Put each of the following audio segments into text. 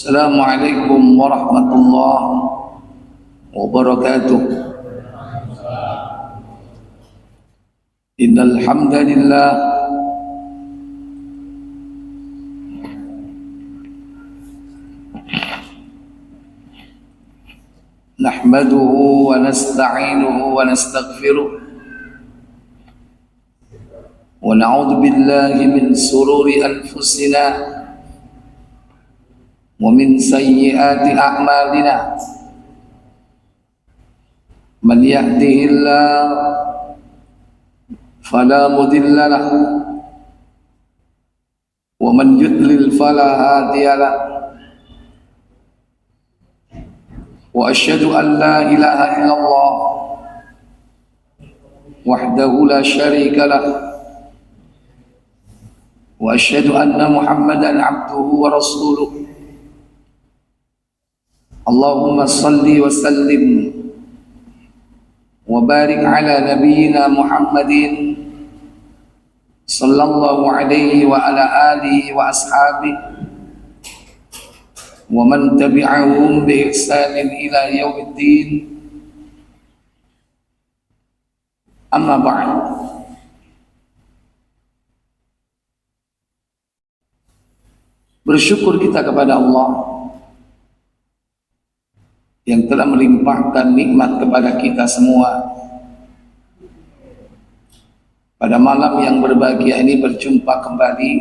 Assalamualaikum warahmatullahi wabarakatuh. Innal hamdalillah nahmaduhu wa nasta'inuhu wa nastaghfiruh wa na'udzu billahi min sururi anfusina wa min sayyiati a'malina. Man yahdihillahu fala mudilla lahu wa man yudlil fala hadiya lahu. Wa asyhadu an la ilaha illallah wahdahu la syarika lahu wa asyhadu anna Muhammadan abduhu wa rasuluh. Allahumma salli wa sallim wa barik ala nabiyyina Muhammadin sallallahu alaihi wa ala alihi wa ashabihi wa man tabi'ahum bi ihsanin ila yaumiddin. Amma ba'd. Bersyukur kita kepada Allah yang telah melimpahkan nikmat kepada kita semua. Pada malam yang berbahagia ini berjumpa kembali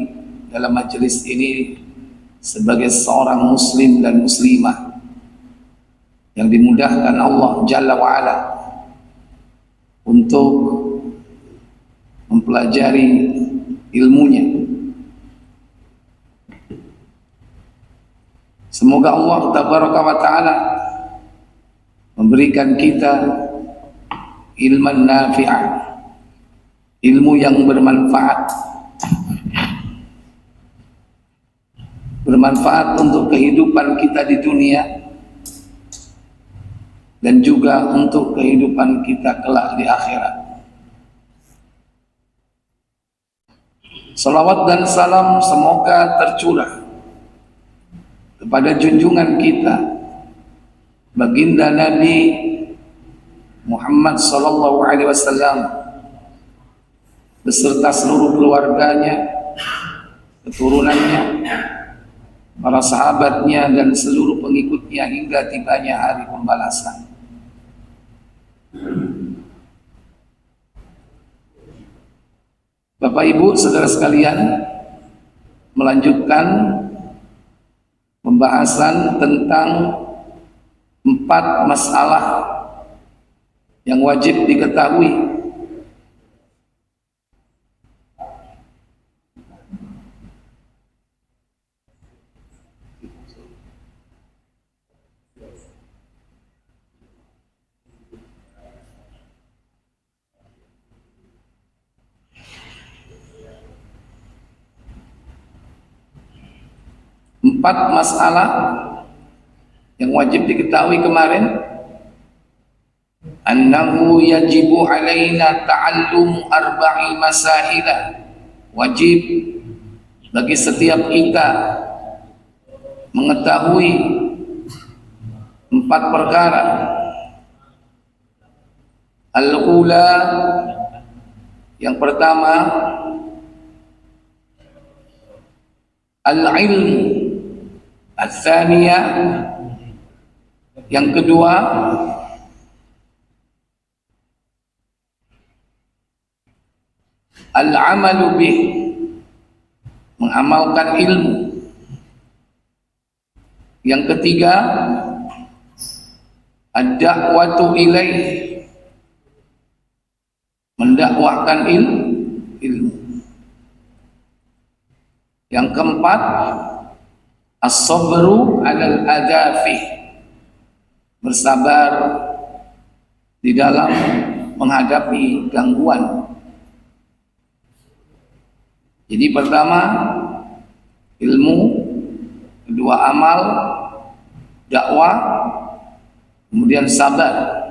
dalam majelis ini sebagai seorang muslim dan muslimah yang dimudahkan Allah Jalla wa'ala untuk mempelajari ilmunya. Semoga Allah Tabaraka wa Ta'ala memberikan kita ilman nafi'ah, ilmu yang bermanfaat untuk kehidupan kita di dunia dan juga untuk kehidupan kita kelak di akhirat. Salawat dan salam semoga tercurah kepada junjungan kita baginda Nabi Muhammad sallallahu alaihi wasallam beserta seluruh keluarganya, keturunannya, para sahabatnya dan seluruh pengikutnya hingga tibanya hari pembalasan. Bapak Ibu saudara sekalian, melanjutkan pembahasan tentang 4 masalah yang wajib diketahui yang wajib diketahui kemarin. Annahu yajibu alaina ta'allum arba'i masailah. Wajib bagi setiap kita mengetahui 4 perkara. Al-ula, yang pertama, al-ilmu. Al-thaniyah, yang kedua, al-amalu bih, mengamalkan ilmu. Yang ketiga, ad-da'watu ilaih, mendakwahkan ilmu. Yang keempat, as-sabru 'alal adafi, bersabar di dalam menghadapi gangguan. Jadi pertama ilmu, kedua amal, dakwah, kemudian sabar.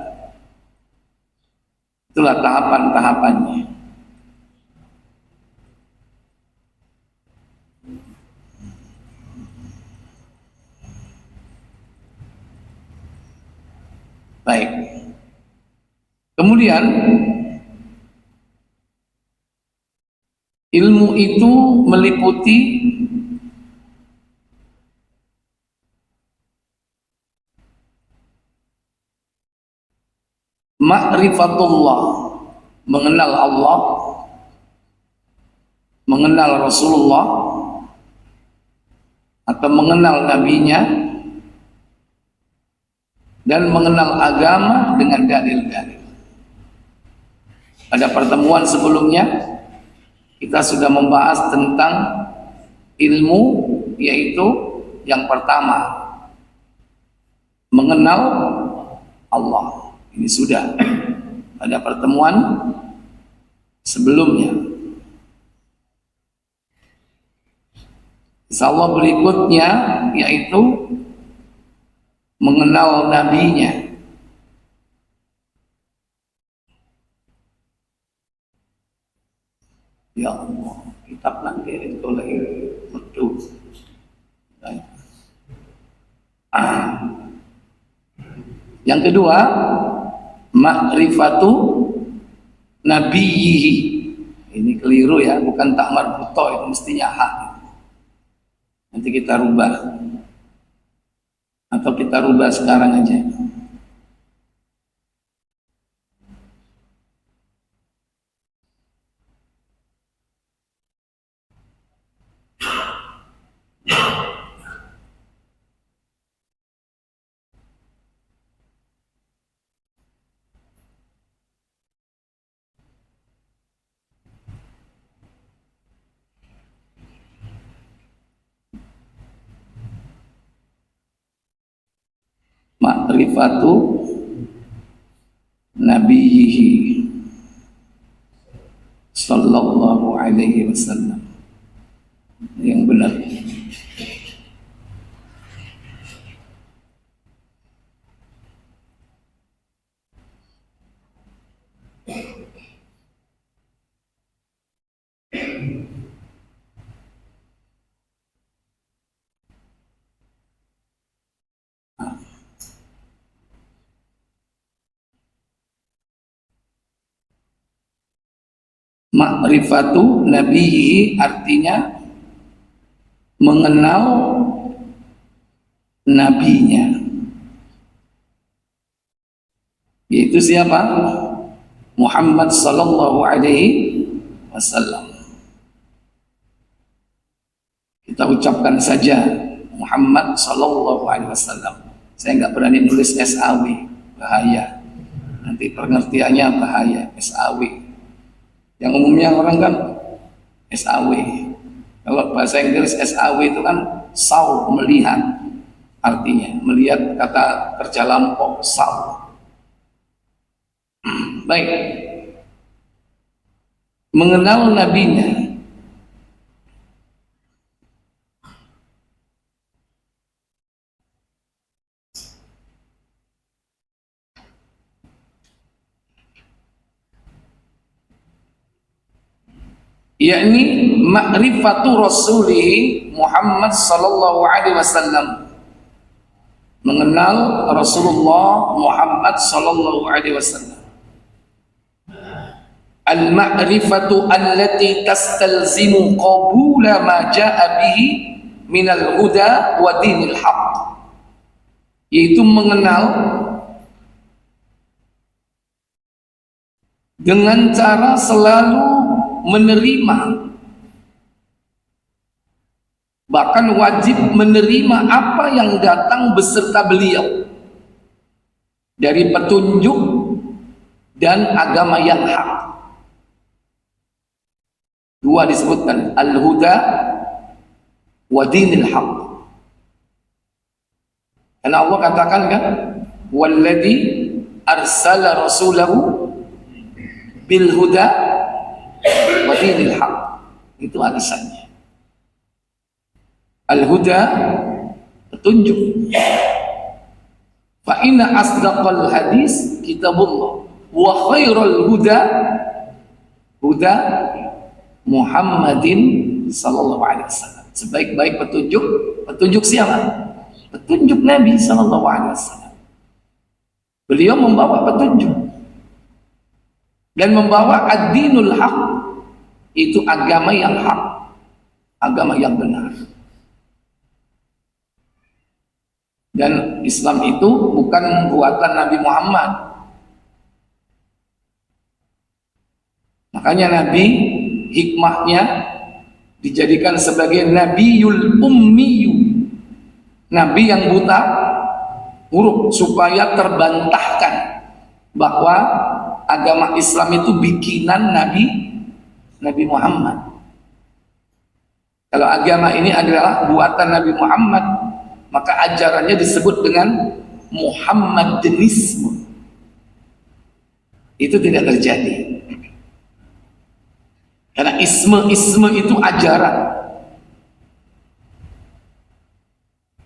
Itulah tahapan-tahapannya. Baik. Kemudian ilmu itu meliputi ma'rifatullah, mengenal Allah, mengenal Rasulullah atau mengenal nabinya, dan mengenal agama dengan dalil-dalil. Pada pertemuan sebelumnya kita sudah membahas tentang ilmu, yaitu yang pertama mengenal Allah. Ini sudah pada pertemuan sebelumnya. Insyaallah berikutnya yaitu mengenal nabinya. Ya Allah, kitab nanti itu lagi betul. Yang kedua, ma'rifatu nabiyhi. Ini keliru ya, bukan tak marbuto, itu mestinya hak. Nanti kita rubah, atau kita rubah sekarang aja. Ma'rifatu nabiyhi sallallahu alaihi wasallam. Yang benar. Ma'rifatu nabiyhi artinya mengenal nabinya, yaitu siapa? Muhammad sallallahu alaihi wasallam. Kita ucapkan saja Muhammad sallallahu alaihi wasallam. Saya nggak berani nulis SAW, bahaya. Nanti pengertiannya bahaya, SAW. Yang umumnya orang kan SAW. Kalau bahasa Inggris SAW itu kan saw, melihat. Artinya melihat, kata kerja lampau, saw. Baik. Mengenal nabinya. Yakni ma'rifatu rasulih Muhammad sallallahu alaihi wasallam, mengenal Rasulullah Muhammad sallallahu alaihi wasallam. Al-ma'rifatu allati tastalzimu qabula ma jaa bihi minal huda wa dinil haq, yaitu mengenal dengan cara selalu menerima, bahkan wajib menerima apa yang datang beserta beliau dari petunjuk dan agama yang hak. Dua disebutkan, al-huda wa dinil haq. Karena Allah katakan kan, walladzi arsala rasulahu bil huda wa dinil haq. Itu alasannya. Al-huda, petunjuk. Fa inna asdaqal hadis kitabullah wa khairul huda huda Muhammadin sallallahu alaihi wasallam. Sebaik-baik petunjuk, petunjuk siapa? Petunjuk Nabi sallallahu alaihi wasallam. Beliau membawa petunjuk dan membawa ad-dinul haq, itu agama yang hak, agama yang benar. Dan Islam itu bukan buatan Nabi Muhammad. Makanya Nabi, hikmahnya dijadikan sebagai Nabiyul Ummiyu, Nabi yang buta huruf, supaya terbantahkan bahwa agama Islam itu bikinan Nabi Muhammad. Kalau agama ini adalah buatan Nabi Muhammad, maka ajarannya disebut dengan Muhammadenisme. Itu tidak terjadi. Karena isme itu ajaran.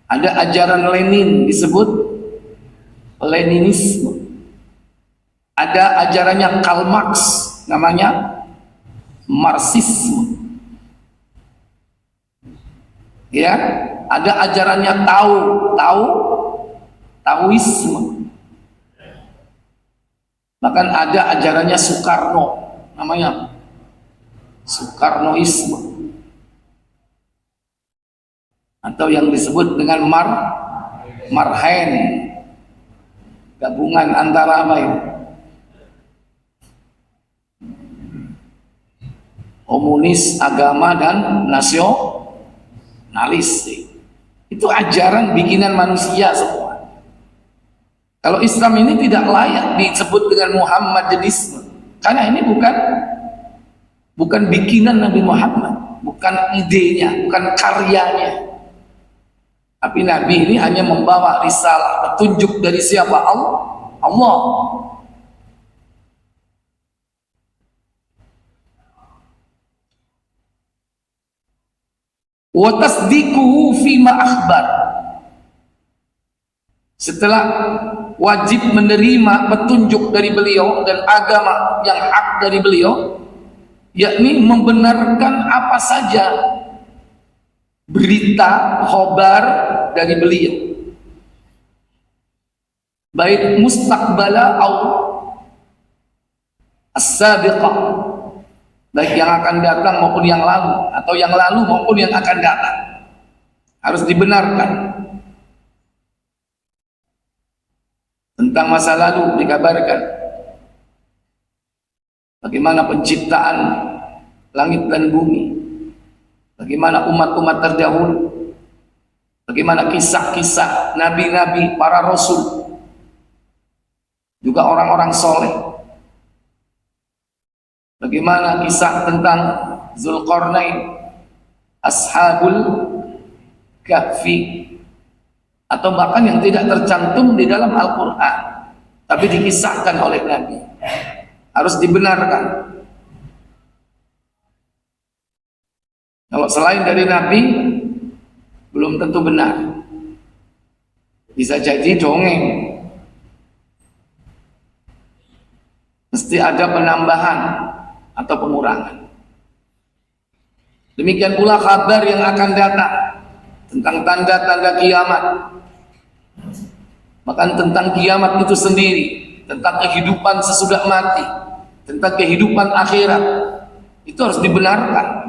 Ada ajaran Lenin disebut Leninisme. Ada ajarannya Karl Marx namanya Marxisme. Ya, ada ajarannya Taoisme. Bahkan ada ajarannya Soekarno namanya Soekarnoisme, atau yang disebut dengan Marhaen, gabungan antara apa ini? Komunis, agama, dan nasionalis. Itu ajaran bikinan manusia semua. Kalau Islam ini tidak layak disebut dengan Muhammadenisme, karena ini bukan bikinan Nabi Muhammad, bukan idenya, bukan karyanya. Tapi Nabi ini hanya membawa risalah, petunjuk dari siapa? Allah. Wa tasdiquhu fima akhbar. Setelah wajib menerima petunjuk dari beliau dan agama yang hak dari beliau, yakni membenarkan apa saja berita khobar dari beliau, baik mustaqbala atau as-sabiqah, baik yang akan datang maupun yang lalu, atau yang lalu maupun yang akan datang, harus dibenarkan. Tentang masa lalu dikabarkan bagaimana penciptaan langit dan bumi, bagaimana umat-umat terdahulu, bagaimana kisah-kisah nabi-nabi, para rasul, juga orang-orang soleh, bagaimana kisah tentang Zulkarnain, Ashabul Kahfi, atau bahkan yang tidak tercantum di dalam Al-Quran tapi dikisahkan oleh Nabi, harus dibenarkan. Kalau selain dari Nabi belum tentu benar, bisa jadi dongeng, mesti ada penambahan atau pengurangan. Demikian pula kabar yang akan datang tentang tanda-tanda kiamat, bahkan tentang kiamat itu sendiri, tentang kehidupan sesudah mati, tentang kehidupan akhirat, itu harus dibenarkan.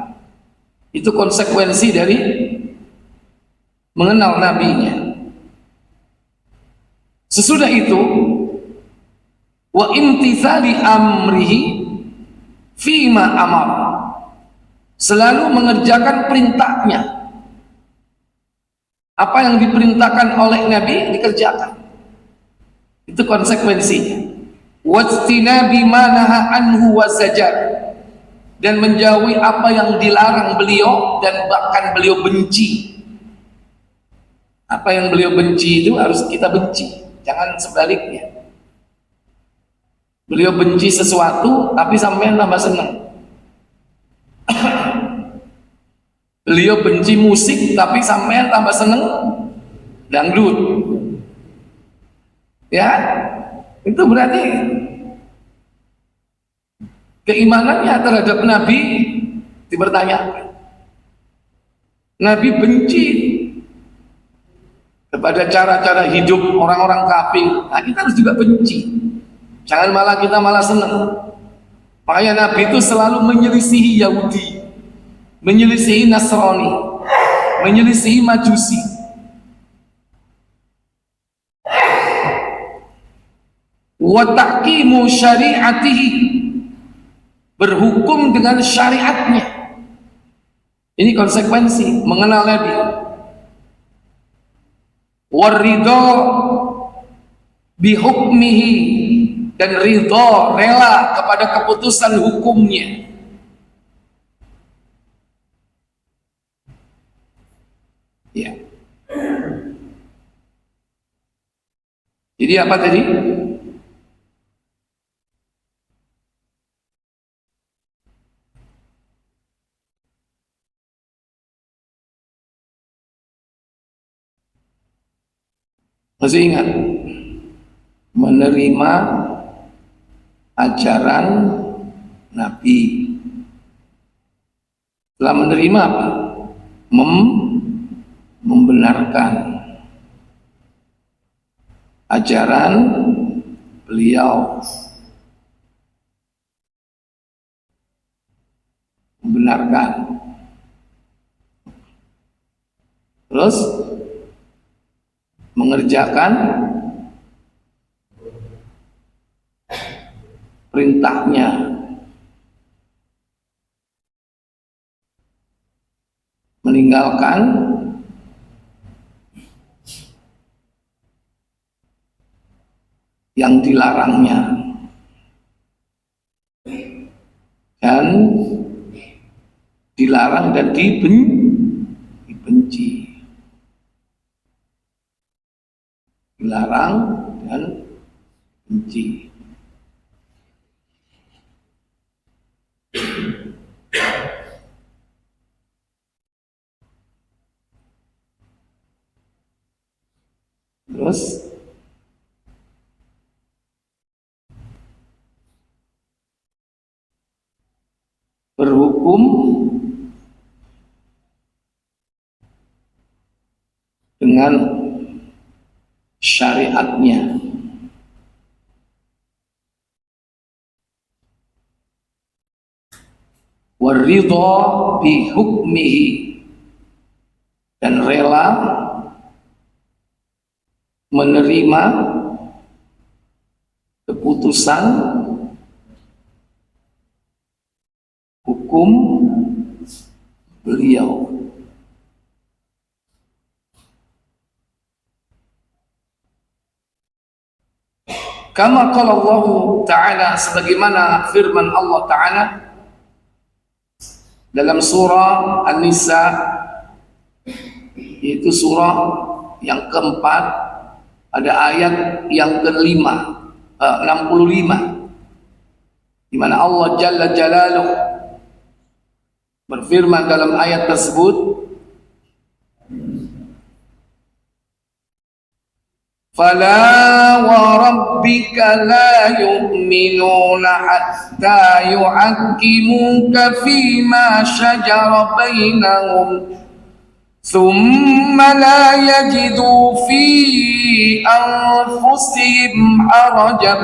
Itu konsekuensi dari mengenal nabinya. Sesudah itu, wa imtithali amrihi fima amar, selalu mengerjakan perintahnya. Apa yang diperintahkan oleh Nabi dikerjakan. Itu konsekuensinya. Wajtinabi ma naha anhu wa zajar, dan menjauhi apa yang dilarang beliau dan bahkan beliau benci. Apa yang beliau benci itu harus kita benci, jangan sebaliknya. Beliau benci sesuatu tapi sampai tambah senang. Beliau benci musik tapi sampai tambah senang dangdut. Ya, itu berarti keimanannya terhadap Nabi dipertanyakan. Nabi benci kepada cara-cara hidup orang-orang kafir, nah kita harus juga benci. Jangan malah kita malah senang. Makanya Nabi itu selalu menyelisihi Yahudi, menyelisihi Nasrani, menyelisihi Majusi. Wa tahkimu syari'atihi, berhukum dengan syariatnya. Ini konsekuensi mengenal Nabi. Waridho bihukmihi, dan ridho, rela kepada keputusan hukumnya. Ya. Jadi apa tadi? Masih ingat? Menerima ajaran Nabi. Setelah menerima apa? Membenarkan ajaran beliau, membenarkan. Terus mengerjakan perintahnya, meninggalkan yang dilarangnya, dan dilarang dan dibenci. Dilarang dan benci. Terus berhukum dengan syariatnya. Waridho bihukmihi, dan rela menerima keputusan hukum beliau. Kama qala Allah Ta'ala, sebagaimana firman Allah Ta'ala dalam surah An-Nisa, yaitu surah yang keempat, ada ayat yang kelima, 65, di mana Allah Jalla Jalaluh berfirman dalam ayat tersebut, فَلَا وَرَبِّكَ لَا يُؤْمِنُونَ حَتَّى يُحَكِّمُوكَ فِيمَا شَجَرَ بَيْنَهُمْ ثُمَّ لَا يَجِدُوا فِي أَنفُسِهِمْ حَرَجًا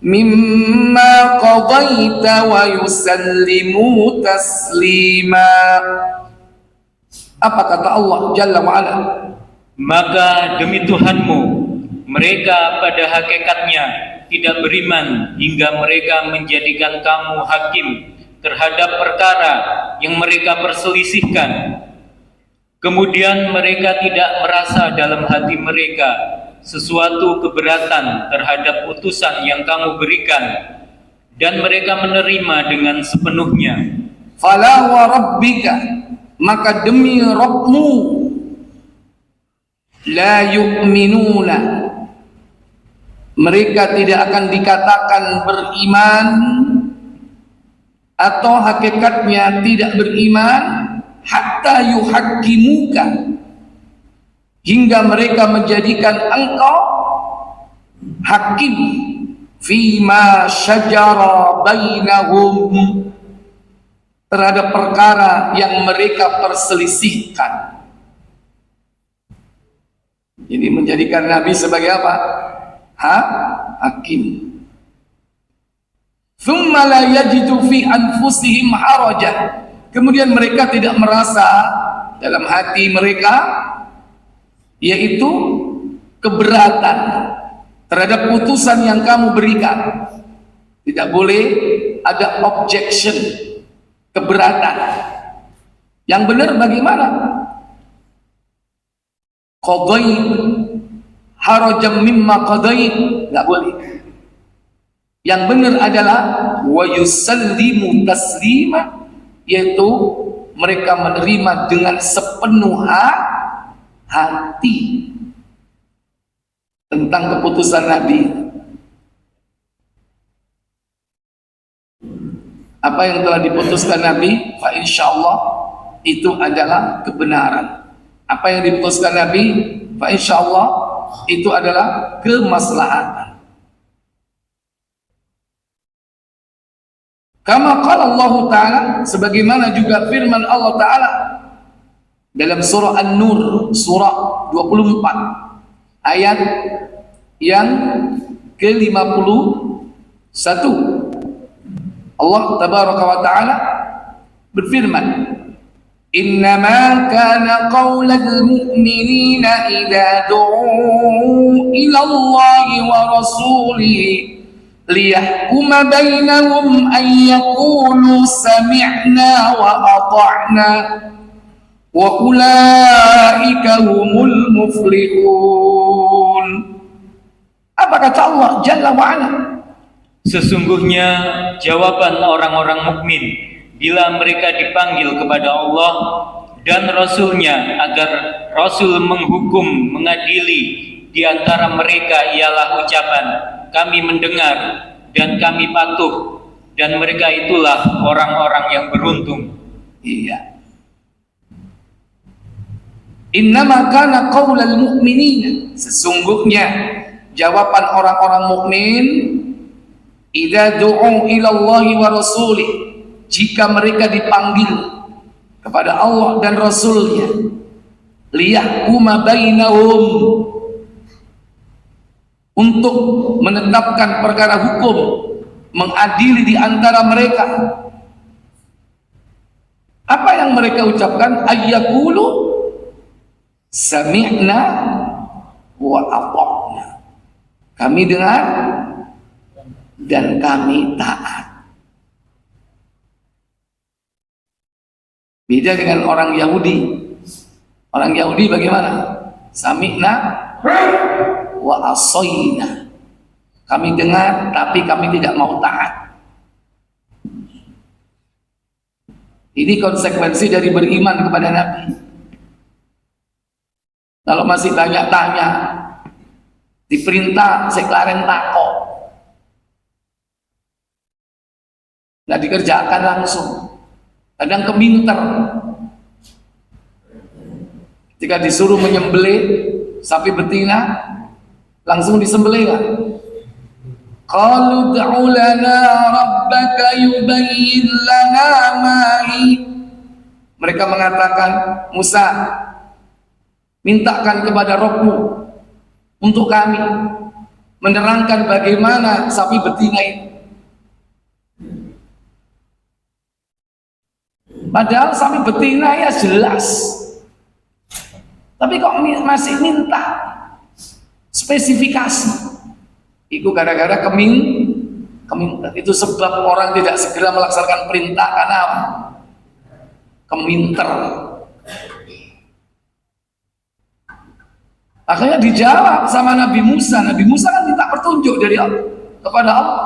مِمَّا قَضَيْتَ وَيُسَلِّمُوا تَسْلِيمًا. Apa kata Allah Jalla wa'ala? Maka demi Tuhanmu, mereka pada hakikatnya tidak beriman hingga mereka menjadikan kamu hakim terhadap perkara yang mereka perselisihkan. Kemudian mereka tidak merasa dalam hati mereka sesuatu keberatan terhadap putusan yang kamu berikan, dan mereka menerima dengan sepenuhnya. Fala wa rabbika, maka demi Rabbmu, la yu'minuna, mereka tidak akan dikatakan beriman, atau hakikatnya tidak beriman, hatta yuhakkimuka, hingga mereka menjadikan engkau hakim fima syajara bainahum, terhadap perkara yang mereka perselisihkan. Jadi menjadikan Nabi sebagai apa? Hakim. Thumma la yajidu fi anfusihim harajan. Kemudian mereka tidak merasa dalam hati mereka yaitu keberatan terhadap putusan yang kamu berikan. Tidak boleh ada objection, keberatan. Yang benar bagaimana? Qadait harajam mimma qadait, enggak boleh. Yang benar adalah wa yusallimu taslima, yaitu mereka menerima dengan sepenuh hati tentang keputusan Nabi. Apa yang telah diputuskan Nabi, fa insyaallah itu adalah kebenaran. Apa yang diputuskan Nabi, fa insyaallah itu adalah kemaslahatan. Kama qala Allah Ta'ala, sebagaimana juga firman Allah Ta'ala dalam surah An-Nur, surah 24 ayat yang ke-51. Allah Tabaraka wa Ta'ala berfirman, Innama kana qawlal mu'minina idha du'u ila Allahi wa rasulihi liyahkuma bainahum an yaqulu sami'na wa ata'na wa ulaika humul muflihun. Apa kata Allah Jalla wa Ala? Sesungguhnya jawaban orang-orang mukmin bila mereka dipanggil kepada Allah dan Rasul-Nya agar Rasul menghukum, mengadili di antara mereka ialah ucapan kami mendengar dan kami patuh, dan mereka itulah orang-orang yang beruntung. Iya. Innama kana qaulal mu'minin, sesungguhnya jawaban orang-orang mukmin idza du'u ila Allahi wa rasulih, jika mereka dipanggil kepada Allah dan Rasul-Nya, liyahkuma bainahum, untuk menetapkan perkara hukum, mengadili di antara mereka. Apa yang mereka ucapkan? Ayyaqulu sami'na wa ata'na, kami dengar dan kami taat. Beda dengan orang Yahudi. Orang Yahudi bagaimana? Sami'na wa asoyna, kami dengar tapi kami tidak mau taat. Ini konsekuensi dari beriman kepada Nabi. Kalau masih banyak tanya, diperintah seklaren takok, nggak dikerjakan langsung, kadang keminter. Ketika disuruh menyembelih sapi betina, langsung disembelih kan? Qalu ud'u lana rabbaka yubayyin lana ma hi. Mereka mengatakan, Musa, mintakan kepada Rabbmu untuk kami menerangkan bagaimana sapi betina itu. Padahal sapi betina ya jelas, tapi kok masih minta spesifikasi. Itu gara-gara keminter. Itu sebab orang tidak segera melaksanakan perintah karena apa? Keminter. Akhirnya dijawab sama Nabi Musa. Nabi Musa kan minta petunjuk dari Allah kepada Allah.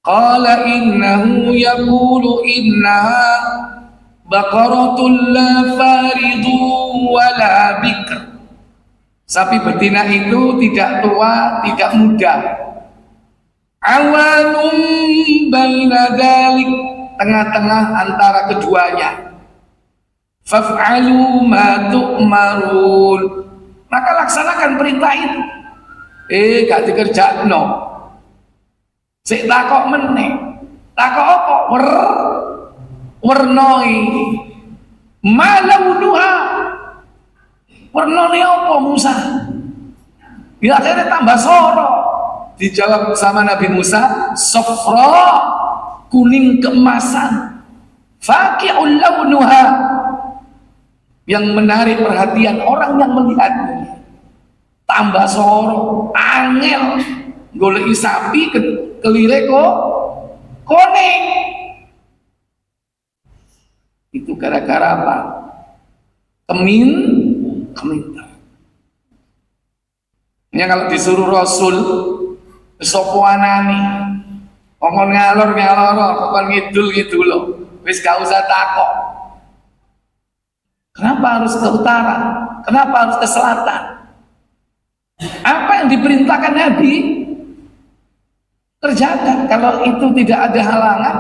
Qala innahu yaqulu innaha baqaratul la faridu wala bikr. Sapi betina itu tidak tua, tidak muda. Awanum baina dalik, tengah-tengah antara keduanya. Faf'alu ma tu'marun, maka laksanakan perintah itu. Gak dikerjakno. Sik takok meneh. Takok apa? Wernoi. Malaunuha, Warnane apa Musa? Ya akhirnya tambah soro. Dijawab sama Nabi Musa, sofra, kuning keemasan, faqi'ul launuha, yang menarik perhatian orang yang melihatnya. Tambah soro, angel, goleki sapi kelire kok kuning. Itu gara-gara apa? Keminter. Ya kalau disuruh Rasul sopo anani ngomong ngalor ngomong ngidul loh, wis gak usah takok. Kenapa harus ke utara? Kenapa harus ke selatan? Apa yang diperintahkan Nabi kerjakan. Kalau itu tidak ada halangan,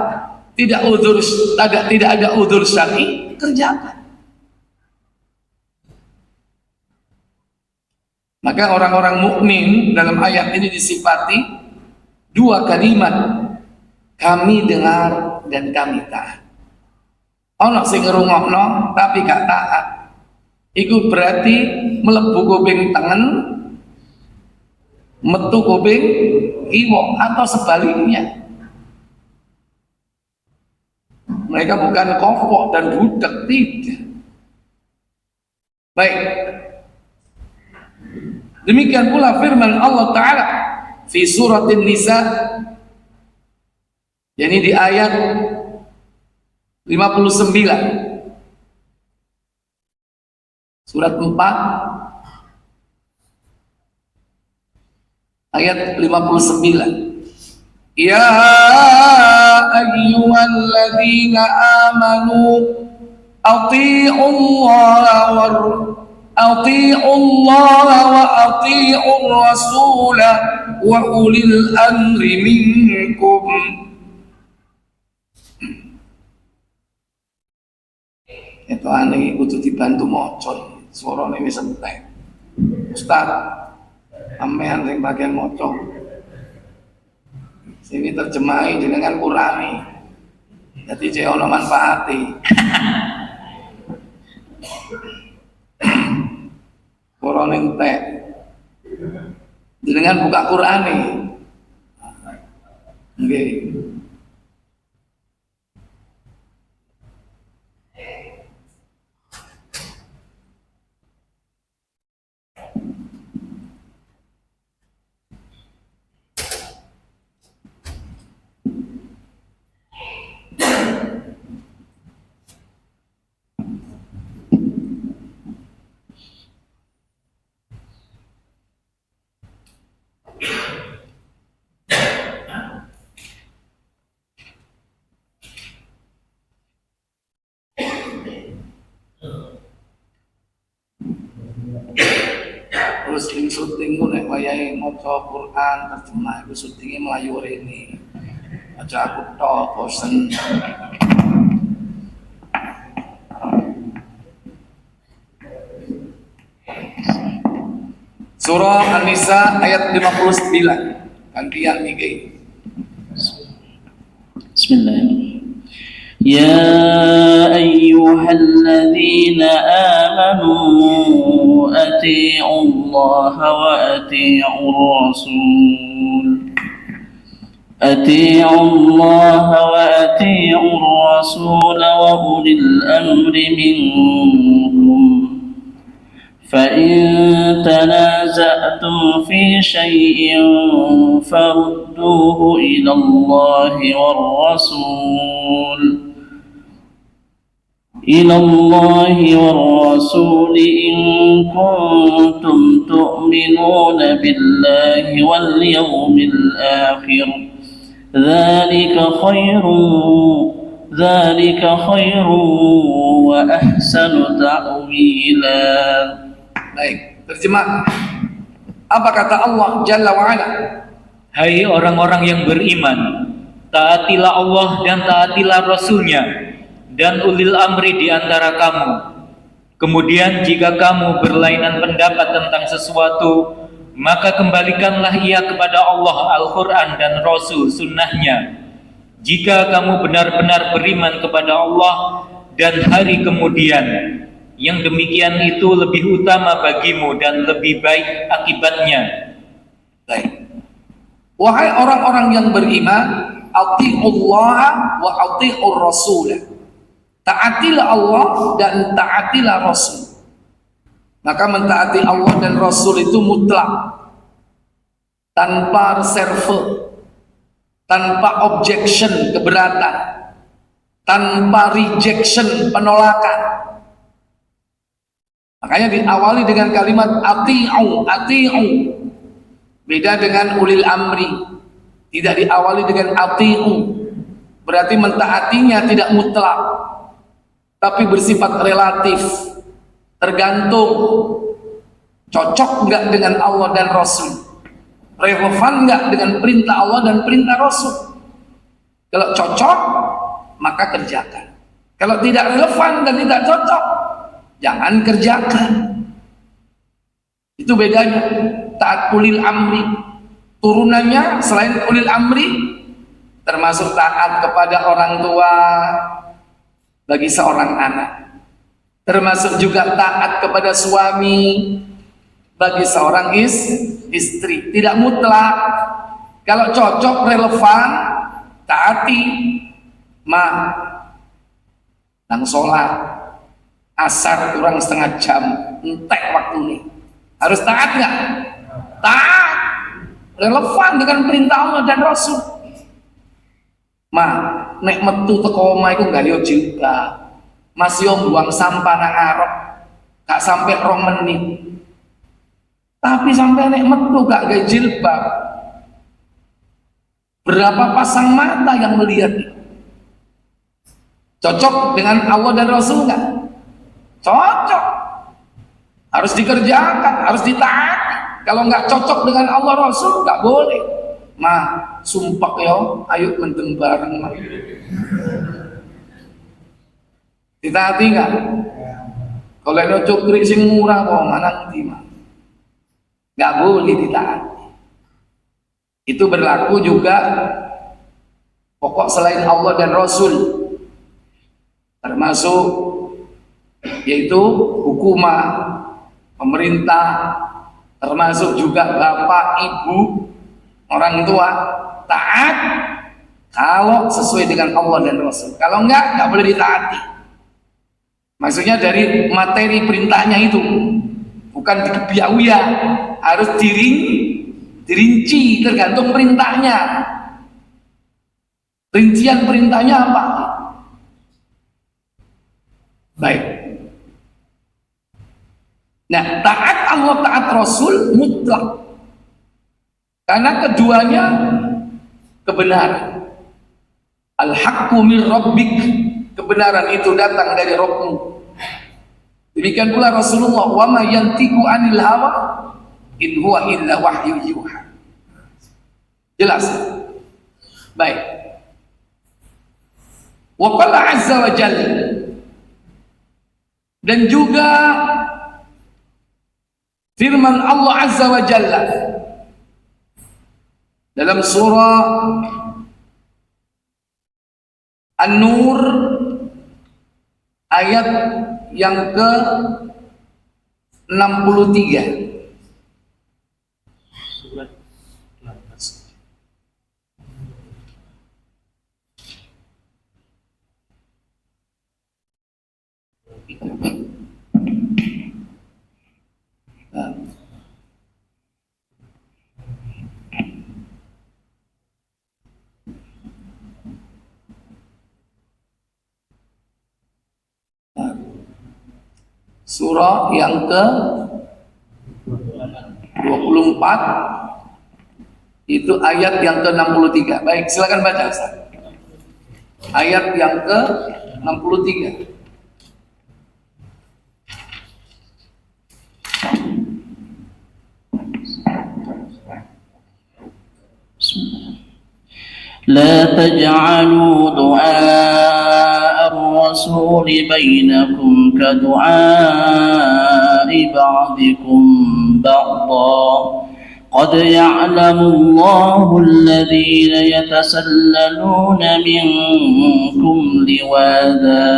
tidak ada udzur syar'i, kerjakan. Maka orang-orang mukmin dalam ayat ini disifati dua kalimat, kami dengar dan kami taat. Ono sing ngrungokno tapi gak taat. Iku berarti mlebu kuping tengen, metu kuping kiwa, atau sebaliknya. Mereka bukan kofok dan budak, tidak. Baik. Demikian pula firman Allah Ta'ala fi surat An-Nisa, yakni di ayat 59, surat 4 ayat 59. Ya ayyuhalladzina amanu atii'u Allah wa atii'ur rasul wa ulil amri minkum. Itu aneh kudu dibantu maca, suarane wis entek. Ustaz, sampean sing bagian maca. Sini terjemahi dengan Qur'ani. Jadi cek ono manfaati. Qur'an entek. Dengan buka Qur'ani. Nggih. Terus sing syuting ku nek wayahe maca Quran terjemah iku syutinge mlayu rene. Aja aku tok bosen. Surah An-Nisa ayat 59. Gantian iki. Bismillahirrahmanirrahim. Ya ayyuhalladzina amanu atii'u Allah wa atii'ur rasul. Atii'u Allah wa atii'ur rasul wa ulil amri minkum. فإن تنازعتم في شيء فردوه إلى الله والرسول إن كنتم تؤمنون بالله واليوم الآخر ذلك خير وأحسن تأويلا. Baik, terjemah. Apa kata Allah Jalla wa'ala? Hai orang-orang yang beriman, taatilah Allah dan taatilah Rasul-Nya dan ulil amri di antara kamu. Kemudian jika kamu berlainan pendapat tentang sesuatu, maka kembalikanlah ia kepada Allah, Al-Quran dan Rasul sunnahnya. Jika kamu benar-benar beriman kepada Allah dan hari kemudian, yang demikian itu lebih utama bagimu dan lebih baik akibatnya. Baik. Wahai orang-orang yang beriman, atiullaha wa atiur rasul. Taatilah Allah dan taatilah Rasul. Maka mentaati Allah dan Rasul itu mutlak, tanpa reserve, tanpa objection, keberatan, tanpa rejection, penolakan. Makanya diawali dengan kalimat ati'u, ati'u. Beda dengan ulil amri, tidak diawali dengan ati'u. Berarti mentaatinya tidak mutlak, tapi bersifat relatif, tergantung cocok enggak dengan Allah dan Rasul, relevan enggak dengan perintah Allah dan perintah Rasul. Kalau cocok maka kerjakan, kalau tidak relevan dan tidak cocok jangan kerjakan. Itu bedanya. Taat ulil amri, turunannya selain ulil amri termasuk taat kepada orang tua bagi seorang anak, termasuk juga taat kepada suami bagi seorang istri. Tidak mutlak. Kalau cocok, relevan, taati. Nang sholat asar kurang setengah jam, entek waktu ini, harus taat nggak? Taat, relevan dengan perintah Allah dan Rasul. Nek metu teko omah iku gak yo jilbab, masih buang sampah nang arep, gak sampai 2 menit. Tapi sampai nek metu gak gawe jilbab, berapa pasang mata yang melihat? Cocok dengan Allah dan Rasul nggak? Cocok, harus dikerjakan, harus ditaati. Kalau nggak cocok dengan Allah Rasul nggak boleh. Sumpah yo, ayo mendem bareng. Ditaati nggak? Kalau ada cukri sing murah kok nanti nggak boleh ditaati. Itu berlaku juga pokok selain Allah dan Rasul, termasuk yaitu hukumah pemerintah, termasuk juga bapak ibu, orang tua. Taat kalau sesuai dengan Allah dan Rasul, kalau enggak boleh ditaati. Maksudnya dari materi perintahnya itu, bukan dikebiauya, harus dirinci tergantung perintahnya. Rincian perintahnya apa? Baik. Nah, taat Allah, taat Rasul mutlak, karena keduanya kebenaran. Al-haqqu min rabbik, kebenaran itu datang dari Rabbmu. Demikian pula Rasulullah, wa ma yantiqu anil hawa in huwa illa wahyu yuha. Jelas? Baik. Wa qala azza wa jalla, dan juga firman Allah azza wa jalla dalam surah An-Nur ayat yang ke-63. Surah yang ke-24 itu ayat yang ke-63. Baik, silakan baca Ustaz. Ayat yang ke-63. لا تجعلوا دعاء الرسول بينكم كدعاء بعضكم بعضا قد يعلم الله الذين يتسللون منكم لواذا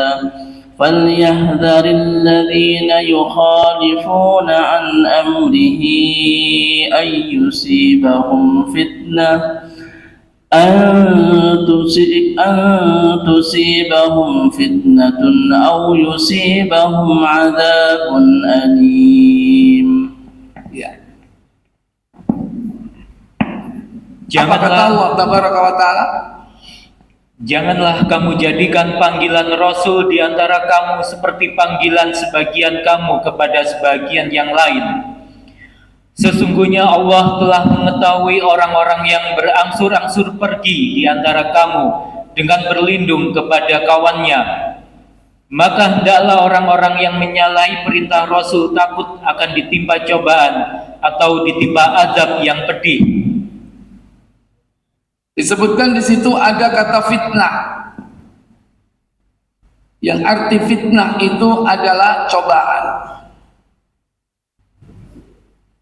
فليحذر الذين يخالفون عن أمره أن تصيبهم فتنة أو يصيبهم عذاب أليم. Ya. Apa kata Allah Tabaraka wa Ta'ala? Janganlah kamu jadikan panggilan Rasul di antara kamu seperti panggilan sebagian kamu kepada sebagian yang lain. Sesungguhnya Allah telah mengetahui orang-orang yang berangsur-angsur pergi di antara kamu dengan berlindung kepada kawannya. Maka hendaklah orang-orang yang menyalahi perintah Rasul takut akan ditimpa cobaan atau ditimpa azab yang pedih. Disebutkan di situ ada kata fitnah. Yang arti fitnah itu adalah cobaan.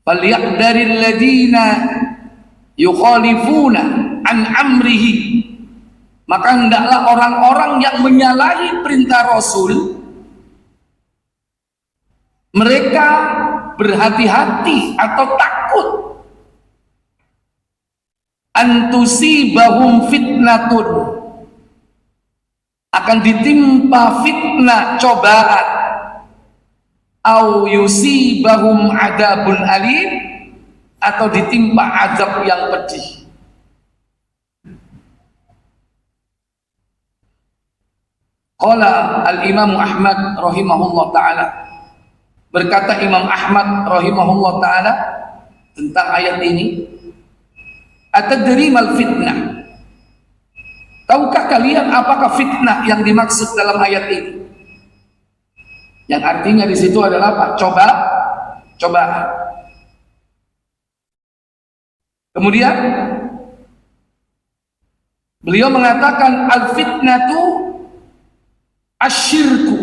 Falyahdharil ladzina yukhalifuna an amrihi. Maka hendaklah orang-orang yang menyalahi perintah Rasul, mereka berhati-hati atau takut antusibahum fitnatun, akan ditimpa fitnah cobaan, au yusibahum adabun alim, atau ditimpa azab yang pedih. Qala al-Imam Ahmad rahimahullah ta'ala, berkata Imam Ahmad rahimahullah ta'ala tentang ayat ini, atadri mal fitnah, tahukah kalian apakah fitnah yang dimaksud dalam ayat ini? Yang artinya di situ adalah apa? Cobaan. Kemudian beliau mengatakan al-fitnatu asyirku.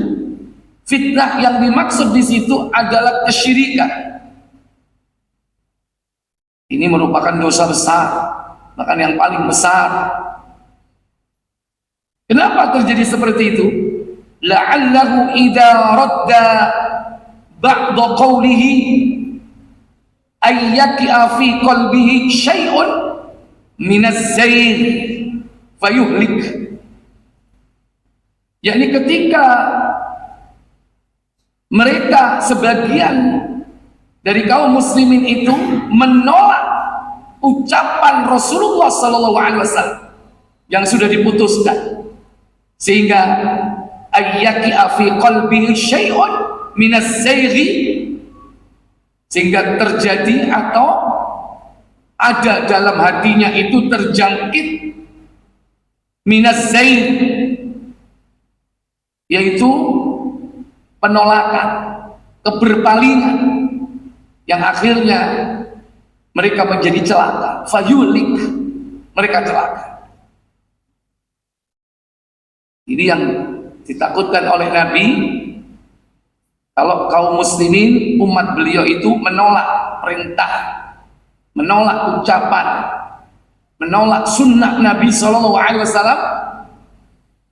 Fitnah yang dimaksud di situ adalah kesyirikan. Ini merupakan dosa besar, bahkan yang paling besar. Kenapa terjadi seperti itu? La'allahu idza radda ba'da qawlihi ayyaki'a fi qalbihi syai'un minaz zair fayuhlik. Yakni ketika mereka sebagian dari kaum muslimin itu menolak ucapan Rasulullah SAW yang sudah diputuskan, sehingga ayyaki'a fi qalbihi syai'un minaz zairi, sehingga terjadi atau ada dalam hatinya itu terjangkit minaz zair, yaitu penolakan, keberpalingan, yang akhirnya mereka menjadi celaka. Fayulik, mereka celaka. Ini yang ditakutkan oleh Nabi, kalau kaum muslimin umat beliau itu menolak perintah, menolak ucapan, menolak sunnah Nabi SAW,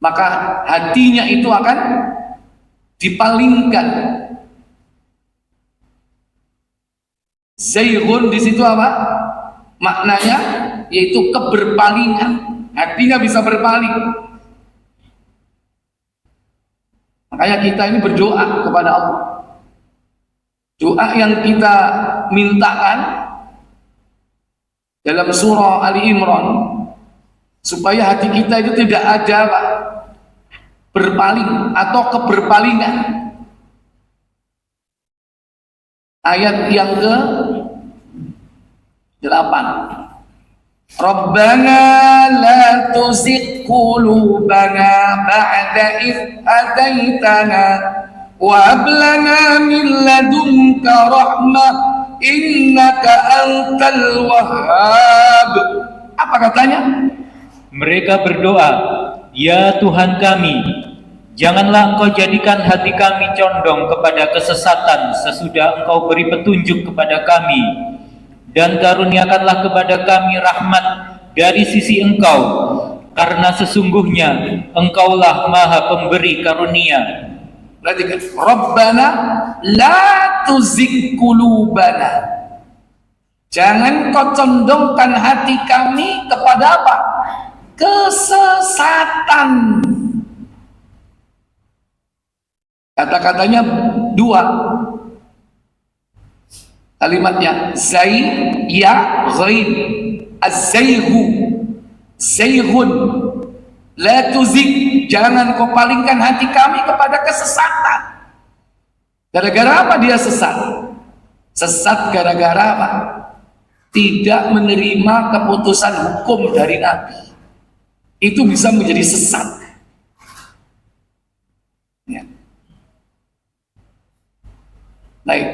maka hatinya itu akan dipalingkan. Zaighun di situ apa? Maknanya yaitu keberpalingan. Hatinya bisa berpaling. Makanya kita ini berdoa kepada Allah. Doa yang kita mintakan dalam surah Ali Imran, supaya hati kita itu tidak ada Pak, berpaling atau keberpalingan. Ayat yang ke-8, Rabbana la tuzigh qulubana ba'da idh hadaitana wa hab lana min ladunka rahmah innaka antal wahhab. Apa katanya? Mereka berdoa, ya Tuhan kami, janganlah Engkau jadikan hati kami condong kepada kesesatan sesudah Engkau beri petunjuk kepada kami, dan karuniakanlah kepada kami rahmat dari sisi Engkau, karena sesungguhnya Engkaulah Maha Pemberi karunia. Perhatikan, Rabbana la tuzigh qulubana. Jangan kau condongkan hati kami kepada apa? Kesesatan. Kata-katanya dua. Kalimatnya zai ya ghain. Az-zaigu, zaigun. La tuzigh, jangan kau palingkan hati kami kepada kesesatan. Gara-gara apa dia sesat? Sesat gara-gara apa? Tidak menerima keputusan hukum dari Nabi. Itu bisa menjadi sesat. Ya. Baik.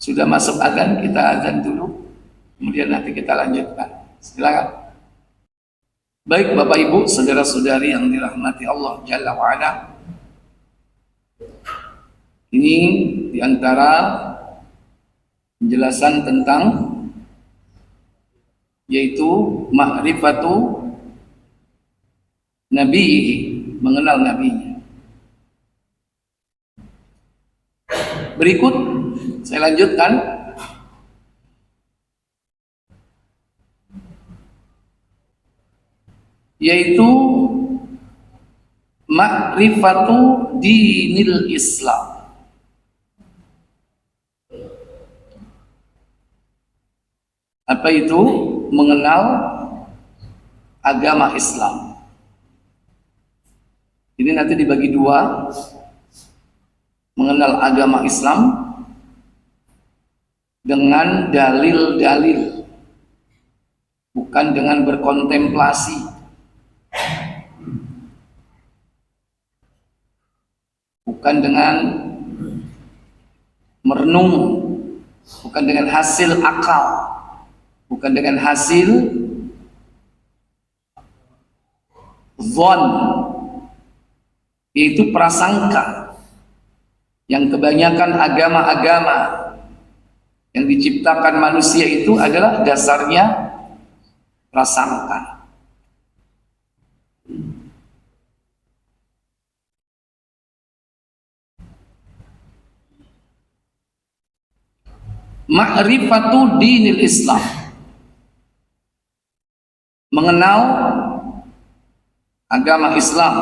Sudah masuk adzan, kita adzan dulu. Kemudian nanti kita lanjutkan. Silakan. Baik Bapak Ibu, saudara-saudari yang dirahmati Allah Jalla wa'ala. Ini diantara penjelasan tentang yaitu ma'rifatu Nabi, mengenal Nabi. Berikut saya lanjutkan. Yaitu ma'rifatu dinil Islam. Apa itu? Mengenal agama Islam. Ini nanti dibagi dua. Mengenal agama Islam dengan dalil-dalil, bukan dengan berkontemplasi, bukan dengan merenung, bukan dengan hasil akal, bukan dengan hasil zon, yaitu prasangka. Yang kebanyakan agama-agama yang diciptakan manusia itu adalah dasarnya prasangka. Ma'rifatu dinil Islam, mengenal agama Islam.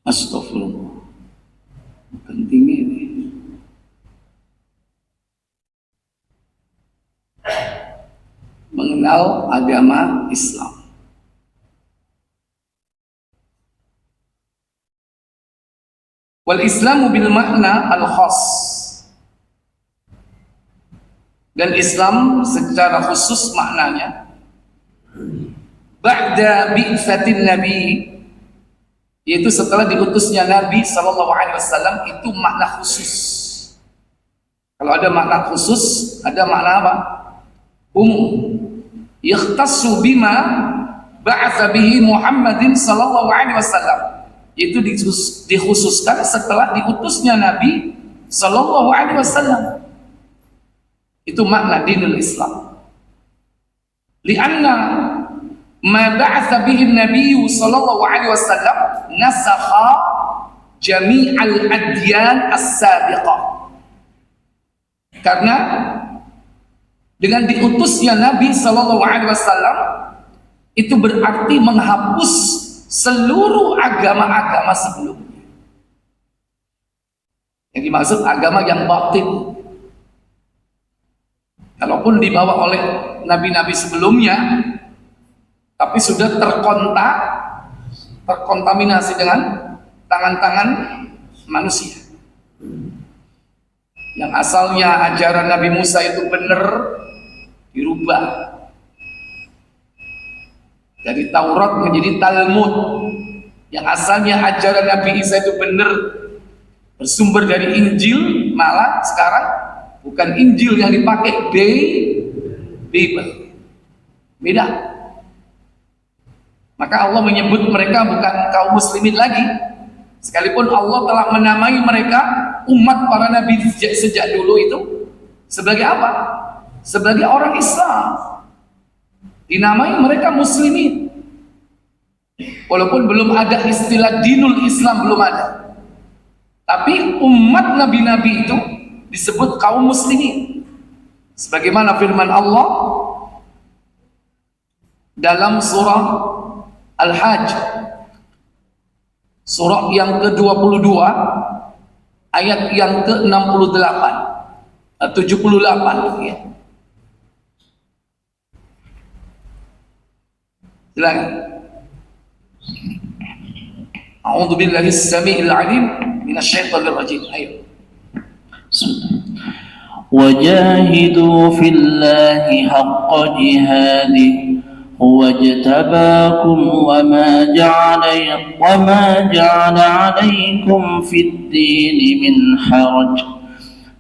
Astagfirullah, penting ini. Mengenal agama Islam. Wal Islamu bil makna al khas, dan Islam secara khusus maknanya ba'da bi'tsatin Nabi, yaitu setelah diutusnya Nabi sallallahu alaihi wasallam. Itu makna khusus. Kalau ada makna khusus, ada makna apa? Yakhtassu bima ba'atsa bihi Muhammadin sallallahu alaihi wasallam, yaitu dikhususkan setelah diutusnya Nabi sallallahu alaihi wasallam. Itu makna dinul Islam. Lianna ma ba'atsa bihi Nabi sallallahu alaihi wasallam nasakha jami'al adyan as-sabiqah. Karena dengan diutusnya Nabi sallallahu alaihi wasallam itu berarti menghapus seluruh agama-agama sebelumnya. Yang dimaksud agama yang batin, Kalaupun dibawa oleh nabi-nabi sebelumnya, tapi sudah terkontaminasi dengan tangan-tangan manusia. Yang asalnya ajaran Nabi Musa itu benar, dirubah dari Taurat menjadi Talmud. Yang asalnya ajaran Nabi Isa itu benar, bersumber dari Injil, malah sekarang bukan Injil yang dipakai, Bible. Beda. Maka Allah menyebut mereka bukan kaum muslimin lagi, sekalipun Allah telah menamai mereka umat para nabi sejak dulu itu sebagai apa? Sebagai orang Islam. Dinamai mereka muslimin, walaupun belum ada istilah dinul Islam, belum ada. Tapi umat nabi-nabi itu disebut kaum muslimin, sebagaimana firman Allah dalam surah Al-Hajj, surah yang ke-22 ayat yang ke-68 78 ya. Silakan. A'udzu billahi as-sami'il 'alim minasyaitonir rajim. Ayo. وجاهدوا في الله حق جهاده هو اجتباكم وما جعل عليكم في الدين من حرج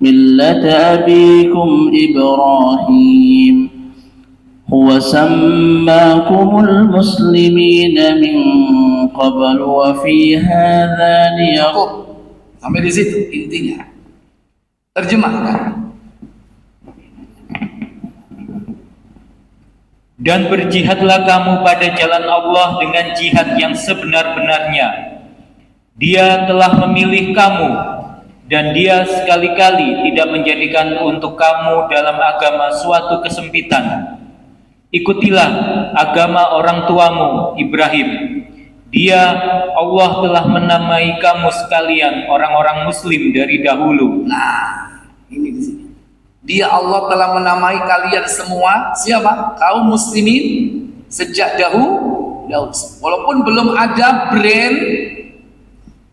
ملة أبيكم إبراهيم هو سماكم المسلمين من قبل وفي هذا sampai di situ intinya. Terjemahkan. Dan berjihadlah kamu pada jalan Allah dengan jihad yang sebenar-benarnya. Dia telah memilih kamu, dan Dia sekali-kali tidak menjadikan untuk kamu dalam agama suatu kesempitan. Ikutilah agama orang tuamu Ibrahim. Dia, Allah telah menamai kamu sekalian orang-orang muslim dari dahulu. Nah, ini di sini. Dia, Allah telah menamai kalian semua siapa? Kaum muslimin sejak dahulu. Walaupun belum ada brand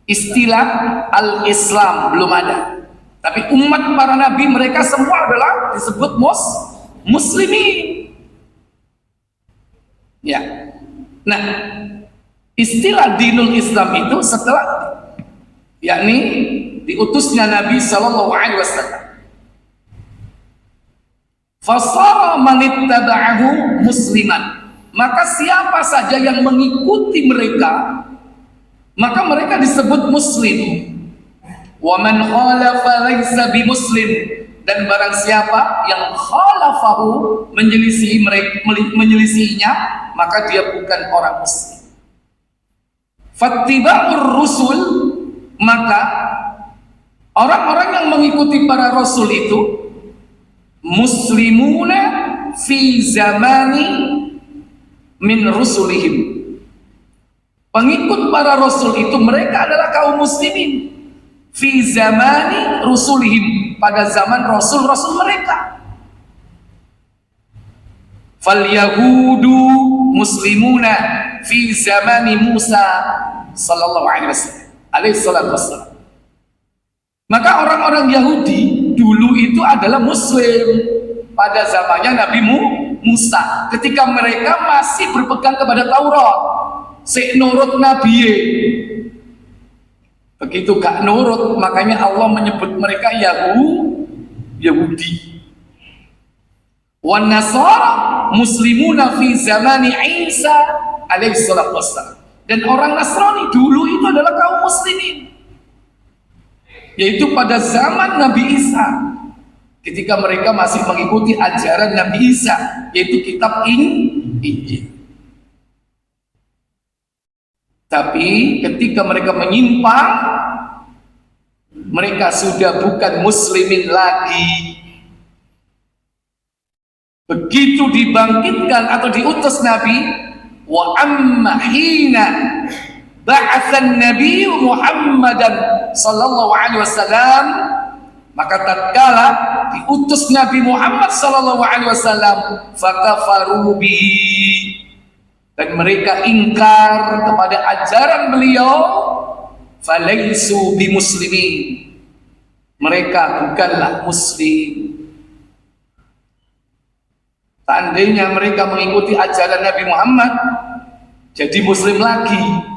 istilah al-Islam, belum ada. Tapi umat para nabi mereka semua adalah disebut muslimin. Ya. Nah, istilah dinul Islam itu setelah yakni diutusnya Nabi sallallahu alaihi wasallam. Fasara man ittaba'ahu musliman. Maka siapa saja yang mengikuti mereka, maka mereka disebut muslim. Wa man khalafa laisa bimuslim. Dan barang siapa yang khalafahu menyelisihinya, maka dia bukan orang muslim. Fattiba'ur rusul, maka orang-orang yang mengikuti para rasul itu muslimuna fi zamani min rusulihim. Pengikut para rasul itu mereka adalah kaum muslimin fi zamani rusulihim, pada zaman rasul-rasul mereka. Fal yahudu muslimuna fi zamani Musa sallallahu alaihi wasallam. Maka orang-orang Yahudi dulu itu adalah muslim pada zamannya Nabi Musa, ketika mereka masih berpegang kepada Taurat, sik nurut Nabi. Begitu gak nurut, makanya Allah menyebut mereka Yahudi. Wan Nasara muslimuna fi zamani Isa alaihi salatu wassalam. Dan orang Nasrani dulu itu adalah kaum muslimin, yaitu pada zaman Nabi Isa, ketika mereka masih mengikuti ajaran Nabi Isa, yaitu kitab Injil. Tapi ketika mereka menyimpang, mereka sudah bukan muslimin lagi. Begitu dibangkitkan atau diutus Nabi, wa amma hina ba'atsan Nabi Muhammadan sallallahu alaihi wasallam, Maka tatkala diutus Nabi Muhammad sallallahu alaihi wasallam, fakafaru bihi, dan mereka ingkar kepada ajaran beliau, falaisu bimuslimin, mereka bukanlah muslim. Seandainya mereka mengikuti ajaran Nabi Muhammad, jadi muslim lagi.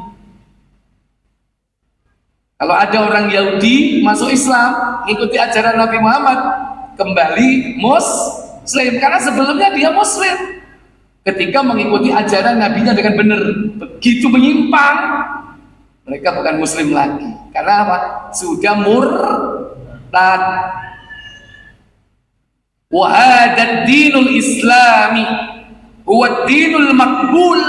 Kalau ada orang Yahudi masuk Islam, mengikuti ajaran Nabi Muhammad, kembali muslim, karena sebelumnya dia muslim. Ketika mengikuti ajaran Nabinya dengan benar, begitu menyimpang, mereka bukan muslim lagi. Karena apa? Sudah murtad. Wa hadzal dinul islami huwa dinul maqbul.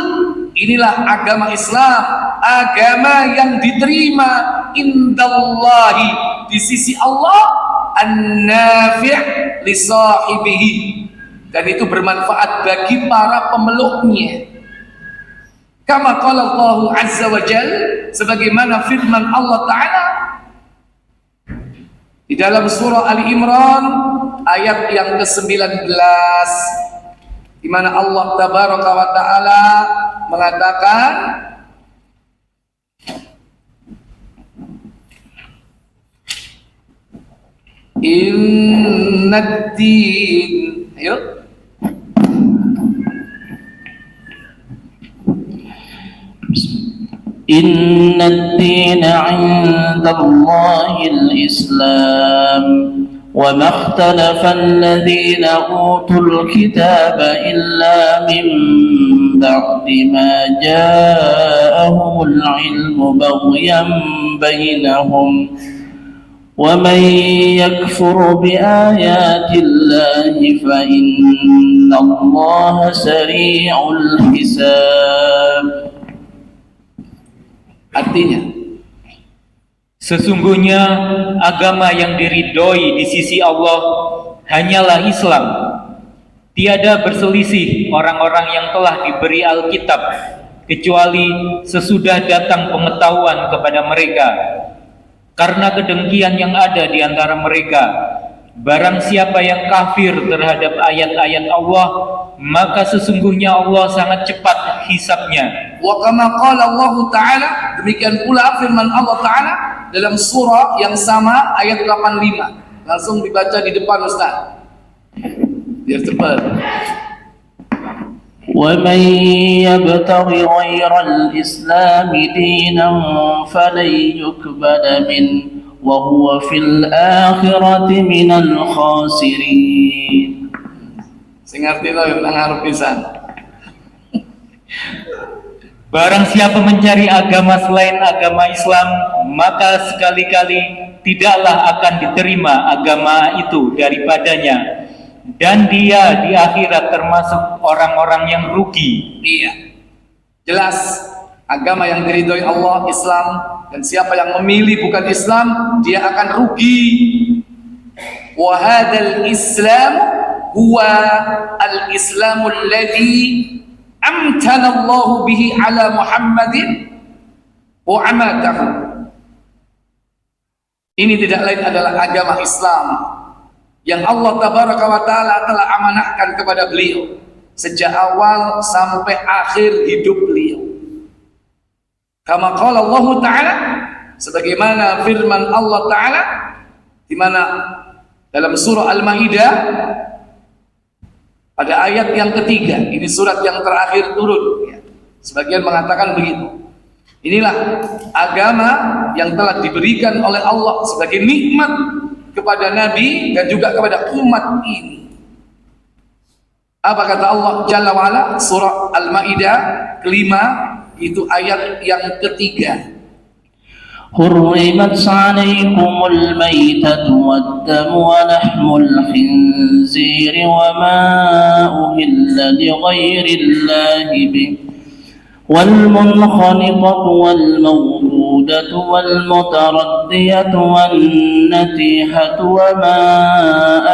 Inilah agama Islam, agama yang diterima indallahi, di sisi Allah, an-nafi' li sahibihi, dan itu bermanfaat bagi para pemeluknya. Kama qala Allah azza wa jalla, sebagaimana firman Allah Ta'ala di dalam surah Ali Imran ayat yang ke-19, di mana Allah tabaraka wa taala mengatakan, innad din, ayo, innad din 'inda Allahil Islam. وما اختلف الذين أوتوا الكتاب إلا من بعد ما جاءهم العلم بغيا بينهم ومن يكفر بآيات الله فإن الله سريع الحساب. Artinya, sesungguhnya agama yang diridhoi di sisi Allah hanyalah Islam. Tiada berselisih orang-orang yang telah diberi Alkitab, kecuali sesudah datang pengetahuan kepada mereka. Karena kedengkian yang ada di antara mereka, barang siapa yang kafir terhadap ayat-ayat Allah, maka sesungguhnya Allah sangat cepat hisabnya. wa kama qala Allah Ta'ala, demikian pula firman Allah Ta'ala dalam surah yang sama ayat 85. Langsung dibaca di depan Ustaz, biar cepat. ومن يبتغ غير الإسلام دينا فلن يقبل منه وهو في الآخرة من الخاسرين. Sing ngerti to nang ngarep pisan. Barang siapa mencari agama selain agama Islam, maka sekali-kali tidaklah akan diterima agama itu daripadanya, dan dia di akhirat termasuk orang-orang yang rugi. Iya, jelas agama yang diridhoi Allah Islam, dan siapa yang memilih bukan Islam, dia akan rugi. Wa hadzal Islam huwa al-Islamul ladzi amtana Allah bihi ala Muhammadin wa amatahu. Ini tidak lain adalah agama Islam yang Allah tabaraka wa taala telah amanahkan kepada beliau sejak awal sampai akhir hidup beliau. Kama qala Allah Ta'ala, sebagaimana firman Allah Ta'ala di mana dalam surah Al-Maidah pada ayat yang ketiga, ini surat yang terakhir turun ya. Sebagian mengatakan begitu. Inilah agama yang telah diberikan oleh Allah sebagai nikmat kepada Nabi dan juga kepada umat ini. Apa kata Allah Jalla wa'ala, surah Al-Maidah kelima, itu ayat yang ketiga. حرمت عليكم الميتة والدم ولحم الخنزير وما أهل لغير الله به والمنخنقة والموءودة والمتردية والنتيحة وما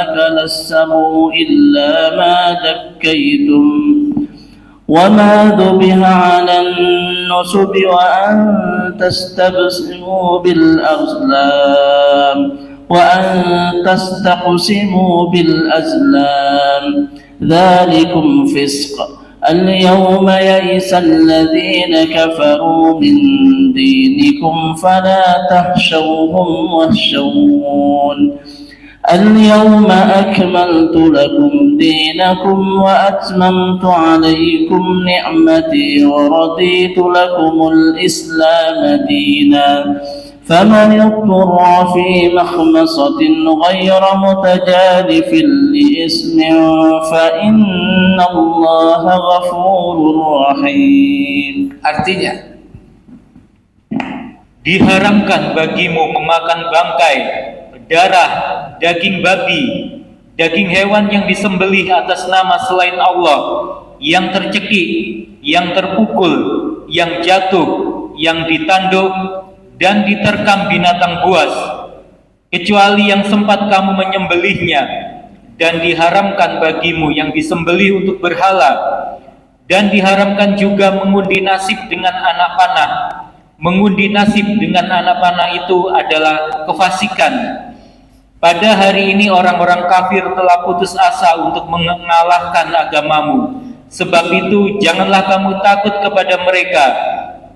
أكل السبع إلا ما ذكيتم وما ذبح على النصب وأن تستقسموا بالأزلام وأن تستقسموا بالأزلام ذلكم فسق. اليوم يئس الذين كفروا من دينكم فلا تخشوهم واخشون. اليوم أكملت لكم دينكم وأتممت عليكم نعمتي ورضيت لكم الإسلام دينا. فمن اضطر في مخمصة غير متجانف لإثم فإن الله غفور رحيم. Artinya, diharamkan bagimu memakan bangkai, darah, daging babi, daging hewan yang disembelih atas nama selain Allah, yang tercekik, yang terpukul, yang jatuh, yang ditanduk, dan diterkam binatang buas, kecuali yang sempat kamu menyembelihnya, dan diharamkan bagimu yang disembelih untuk berhala, dan diharamkan juga mengundi nasib dengan anak panah. Mengundi nasib dengan anak panah itu adalah kefasikan. Pada hari ini orang-orang kafir telah putus asa untuk mengalahkan agamamu. Sebab itu janganlah kamu takut kepada mereka,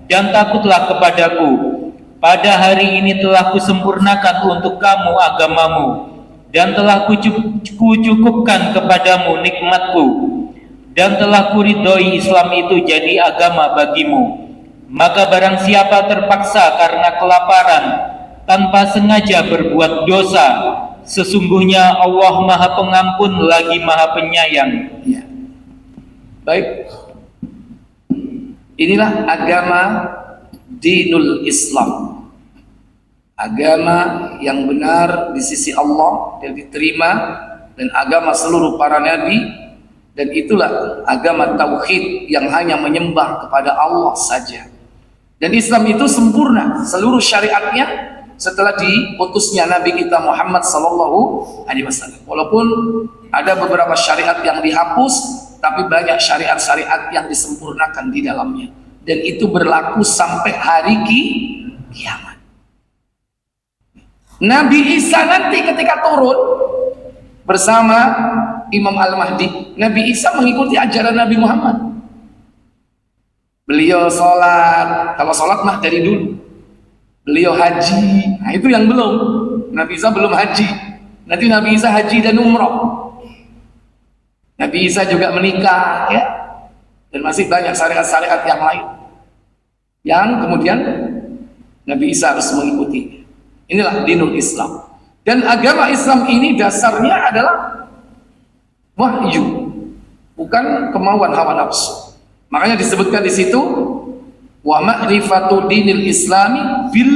dan takutlah kepadaku. Pada hari ini telah kusempurnakan untuk kamu agamamu, dan telah kucukupkan kepadamu nikmatku, dan telah kuridhoi Islam itu jadi agama bagimu. Maka barang siapa terpaksa karena kelaparan, tanpa sengaja berbuat dosa, sesungguhnya Allah Maha Pengampun lagi Maha Penyayang. ya. Baik, inilah agama dinul Islam, agama yang benar di sisi Allah dan diterima, dan agama seluruh para nabi, dan itulah agama tauhid yang hanya menyembah kepada Allah saja. Dan Islam itu sempurna seluruh syariatnya setelah diutusnya Nabi kita Muhammad sallallahu alaihi wasallam. Walaupun ada beberapa syariat yang dihapus, tapi banyak syariat-syariat yang disempurnakan di dalamnya, dan itu berlaku sampai hari kiamat. Nabi Isa nanti ketika turun bersama Imam Al-Mahdi, Nabi Isa mengikuti ajaran Nabi Muhammad. Beliau sholat, kalau sholat mah dari dulu. Beliau haji, nah itu yang belum. Nabi Isa belum haji. Nanti Nabi Isa haji dan umroh. Nabi Isa juga menikah, ya. Dan masih banyak syariat-syariat yang lain yang kemudian Nabi Isa harus mengikuti. Inilah dinul Islam. Dan agama Islam ini dasarnya adalah wahyu, bukan kemauan hawa nafsu. Makanya disebutkan di situ wa ma'rifatu dinil islami bil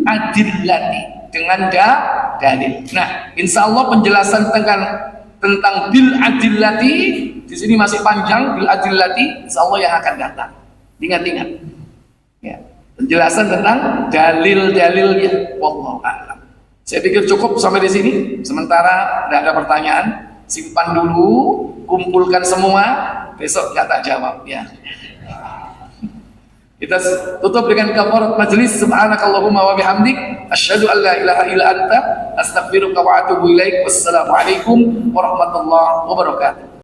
adillati, dengan dalil. Nah, insya Allah penjelasan tentang bil adillati di sini masih panjang. Bil adillati insya Allah yang akan datang. Ingat-ingat. Ya, penjelasan tentang dalil-dalilnya. Wallahu a'lam. Saya pikir cukup sampai di sini. Sementara tidak ada pertanyaan, simpan dulu, kumpulkan semua, besok nggak tak jawab ya. Kita tutup dengan kafarat majelis. Subhanakallahumma wa bihamdik, asyhadu an la ilaha illa anta, astaghfiruka wa atubu ilaik. Wassalamualaikum warahmatullahi wabarakatuh.